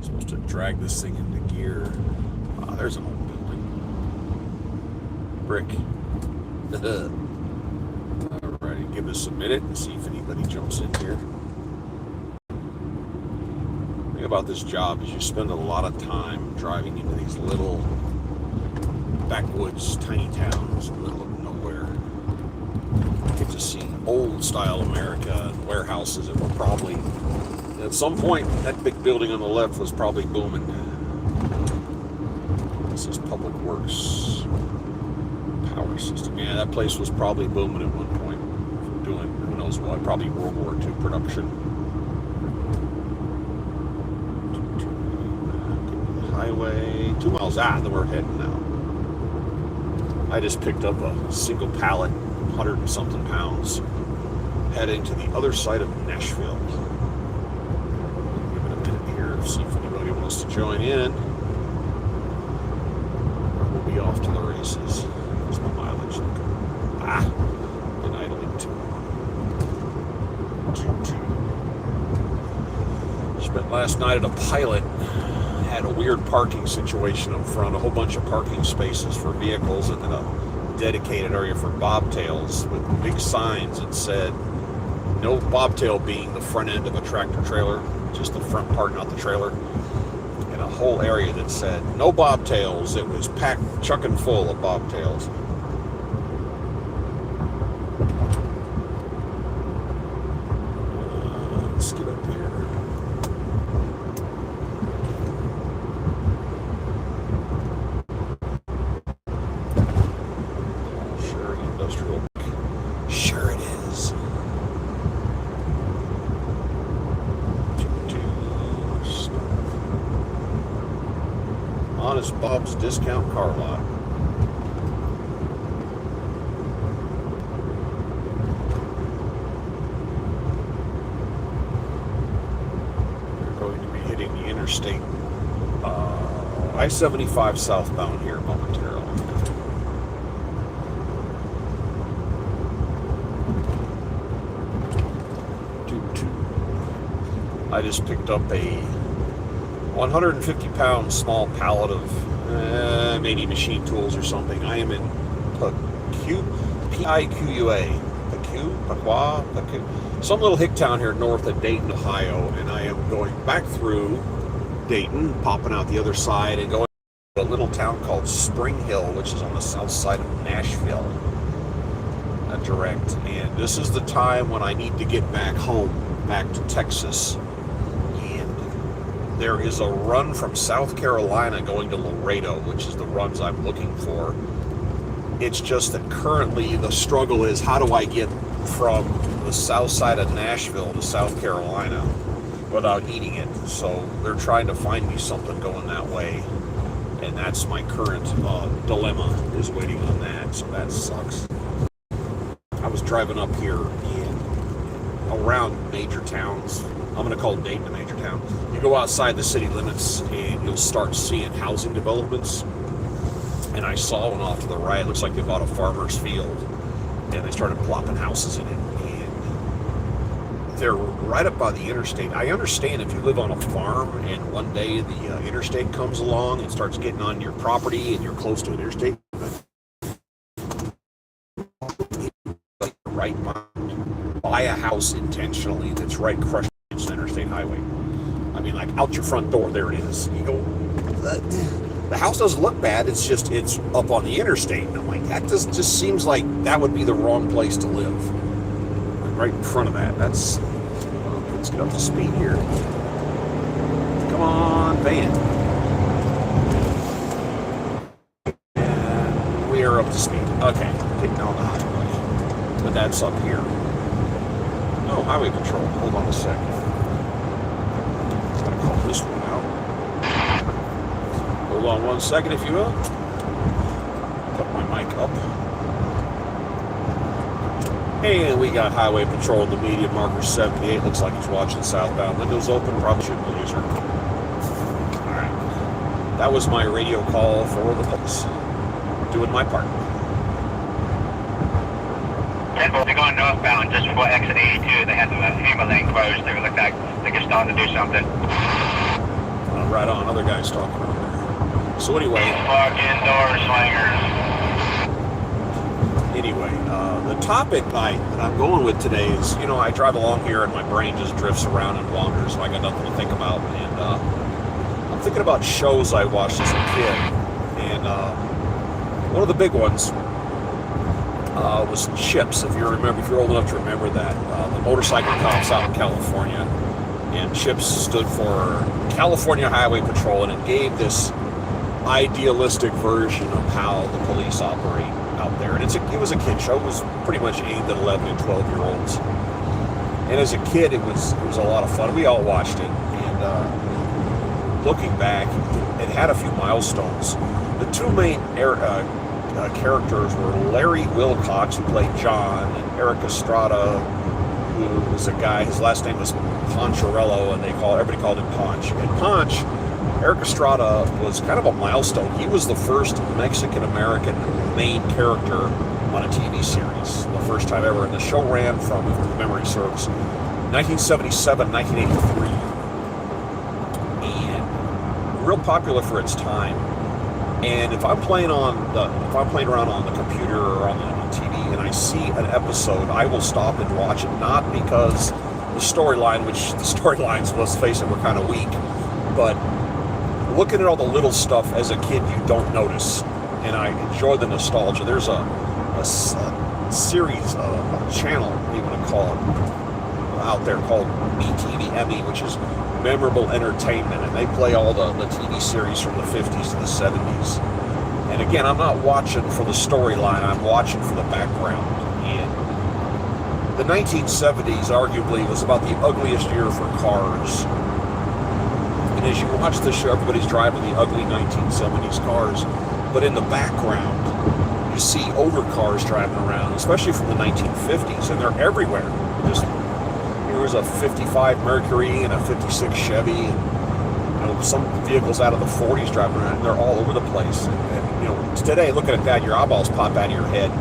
Supposed to drag this thing into gear. There's an old building. Brick. Alrighty, give this a minute and see if anybody jumps in here. The thing about this job is you spend a lot of time driving into these little backwoods, tiny towns in the middle of nowhere. You get to see old style America and warehouses that were probably, at some point, that big building on the left was probably booming. This is Public Works Power System. Yeah, that place was probably booming at one point. Doing who knows what, probably World War II production. Highway, 2 miles then we're heading now. I just picked up a single pallet, 100 and something pounds, heading to the other side of Nashville. Give it a minute here, see if anybody wants to join in. We'll be off to the races. Here's my mileage. And idling too. Spent last night at a pilot. Had a weird parking situation up front, a whole bunch of parking spaces for vehicles and then a dedicated area for bobtails with big signs that said no bobtail being the front end of a tractor trailer, just the front part, not the trailer, and a whole area that said no bobtails. It was packed, chucking full of bobtails. Let's get up here. Sure it is. Honest Bob's Discount Car Lot. We're going to be hitting the interstate I-75 southbound here momentarily. I just picked up a 150-pound small pallet of maybe machine tools or something. I am in P-I-Q-U-A, some little hick town here north of Dayton, Ohio, and I am going back through Dayton, popping out the other side, and going to a little town called Spring Hill, which is on the south side of Nashville, direct. And this is the time when I need to get back home, back to Texas. There is a run from South Carolina going to Laredo, which is the runs I'm looking for. It's just that currently the struggle is how do I get from the south side of Nashville to South Carolina without eating it. So they're trying to find me something going that way. And that's my current dilemma, is waiting on that. So that sucks. I was driving up here around major towns. I'm going to call Dayton a major town. You go outside the city limits and you'll start seeing housing developments. And I saw one off to the right. It looks like they bought a farmer's field and they started plopping houses in it. And they're right up by the interstate. I understand if you live on a farm and one day the interstate comes along and starts getting on your property and you're close to an interstate, right behind, buy a house intentionally that's right crushed against the interstate highway. I mean, like out your front door, there it is. You go, the house doesn't look bad. It's just, it's up on the interstate. And I'm like, that just seems like that would be the wrong place to live. Right in front of that. That's, let's get up to speed here. Come on, van. And we are up to speed. Okay, getting on the highway. But that's up here. No, highway patrol. Hold on a second. Gotta call this one out. Hold on one second, if you will. Put my mic up. And we got highway patrol in the median, marker 78. Looks like he's watching southbound. Windows open, probably shouldn't lose her. Alright. That was my radio call for the police. Doing my part. They're going northbound just before exit 82. They had the hammer lane closed. They looked like they were starting to do something. right on. Other guys talking over there. So anyway. Fucking door slingers. Anyway, the topic that I'm going with today is, I drive along here and my brain just drifts around and wanders, so I got nothing to think about. And I'm thinking about shows I watched as a kid. And one of the big ones was CHiPs, if you're old enough to remember that. The motorcycle cops out in California. And CHiPs stood for California Highway Patrol, and it gave this idealistic version of how the police operate out there. And it was a kid show. It was pretty much aimed at 11 and 12-year-olds. And as a kid, it was a lot of fun. We all watched it. And looking back, it had a few milestones. The two main characters were Larry Wilcox, who played John, and Eric Estrada, who was a guy. His last name was Poncherello, and everybody called him Ponch. And Ponch, Eric Estrada, was kind of a milestone. He was the first Mexican-American main character on a TV series, the first time ever. And the show ran from, if memory serves, 1977, 1983. And real popular for its time. And if I'm playing around on the computer or on TV and I see an episode, I will stop and watch it, not because the storylines, let's face it, were kind of weak, but looking at all the little stuff as a kid you don't notice, and I enjoy the nostalgia. There's a series, a channel, you want to call it, out there called ME, which is Memorable Entertainment, and they play all the TV series from the 50s to the 70s. And again, I'm not watching for the storyline, I'm watching for the background. And the 1970s arguably was about the ugliest year for cars. And as you watch the show, everybody's driving the ugly 1970s cars, but in the background, you see older cars driving around, especially from the 1950s, and they're everywhere. There was a 55 Mercury and a 56 Chevy, and some vehicles out of the 40s driving around, and they're all over the place. And today, looking at that, your eyeballs pop out of your head.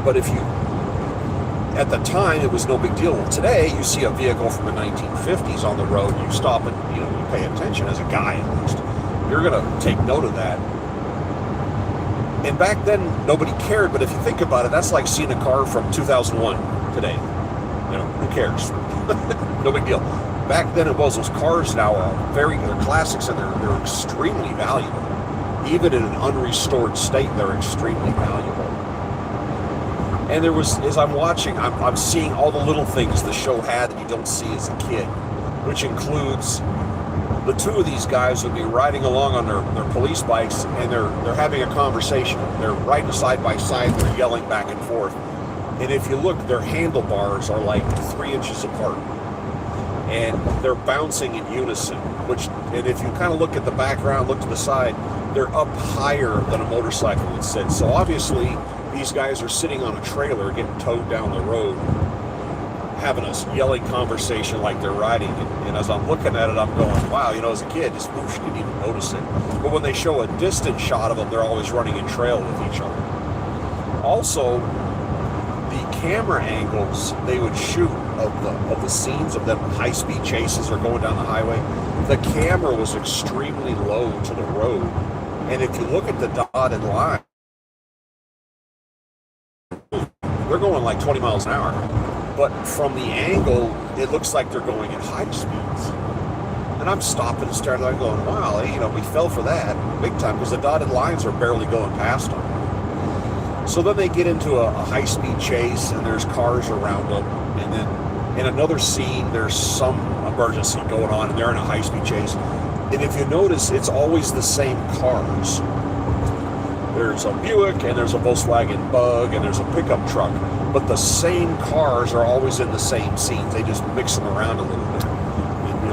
But at the time, it was no big deal. Today, you see a vehicle from the 1950s on the road, you stop and you pay attention as a guy at least. You're going to take note of that. And back then, nobody cared. But if you think about it, that's like seeing a car from 2001 today. Who cares? No big deal. Back then, those cars now are they're classics, and they're extremely valuable. Even in an unrestored state, they're extremely valuable. And as I'm watching, I'm seeing all the little things the show had that you don't see as a kid, which includes the two of these guys would be riding along on their police bikes, and they're having a conversation. They're riding side by side, they're yelling back and forth. And if you look, their handlebars are like 3 inches apart. And they're bouncing in unison, and if you kind of look at the background, look to the side, they're up higher than a motorcycle would sit. So obviously, these guys are sitting on a trailer getting towed down the road, having a yelling conversation like they're riding. And as I'm looking at it, I'm going, wow, as a kid, just whoosh, didn't even notice it. But when they show a distant shot of them, they're always running in trail with each other. Also, the camera angles they would shoot of the scenes of them high-speed chases or going down the highway, the camera was extremely low to the road. And if you look at the dotted line, they're going like 20 miles an hour. But from the angle, it looks like they're going at high speeds. And I'm stopping and staring, I'm going, wow, we fell for that big time, because the dotted lines are barely going past them. So then they get into a high-speed chase, and there's cars around them. And then in another scene, there's some emergency going on, and they're in a high-speed chase. And if you notice, it's always the same cars. There's a Buick, and there's a Volkswagen Bug, and there's a pickup truck. But the same cars are always in the same scenes. They just mix them around a little bit.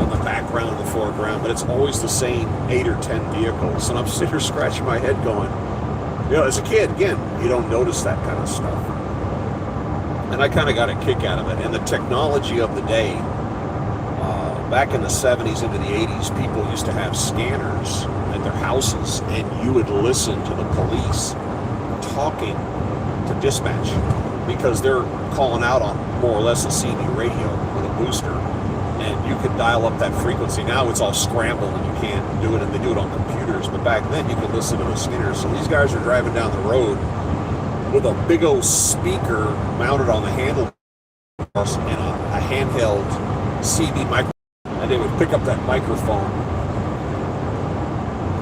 In the background and the foreground, but it's always the same 8 or 10 vehicles. And I'm sitting here scratching my head going, as a kid, again, you don't notice that kind of stuff. And I kind of got a kick out of it. And the technology of the day, back in the 70s into the 80s, people used to have scanners at their houses, and you would listen to the police talking to dispatch, because they're calling out on more or less a CB radio with a booster. And you could dial up that frequency. Now it's all scrambled and you can't do it, and they do it on computers. But back then you could listen to the skinners. So these guys are driving down the road with a big old speaker mounted on the handlebars and a handheld CD microphone, and they would pick up that microphone.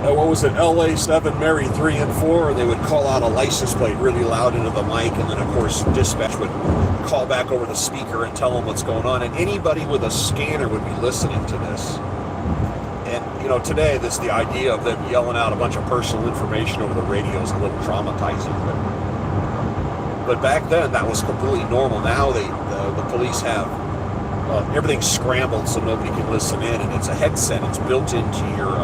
What was it, LA 7, Mary 3 and 4, and they would call out a license plate really loud into the mic, and then of course dispatch would call back over the speaker and tell them what's going on, and anybody with a scanner would be listening to this. And you know, today the idea of them yelling out a bunch of personal information over the radio is a little traumatizing, but back then that was completely normal. Now the police have everything scrambled so nobody can listen in, and it's a headset. It's built into your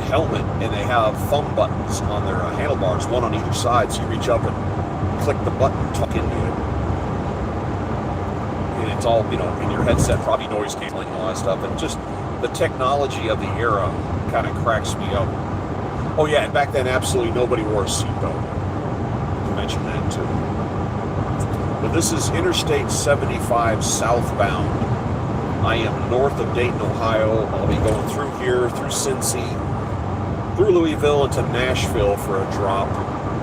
helmet, and they have thumb buttons on their handlebars, one on either side, so you reach up and click the button, tuck into it, and it's all, you know, in your headset, probably noise canceling and all that stuff. And just the technology of the era kind of cracks me up. Oh yeah, and back then absolutely nobody wore a seatbelt. To mention that too. But this is Interstate 75 southbound. I am north of Dayton, Ohio. I'll be going through here, through Cincy, through Louisville into Nashville for a drop.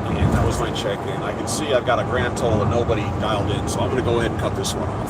And that was my check-in. I can see I've got a grand total of nobody dialed in, so I'm going to go ahead and cut this one off.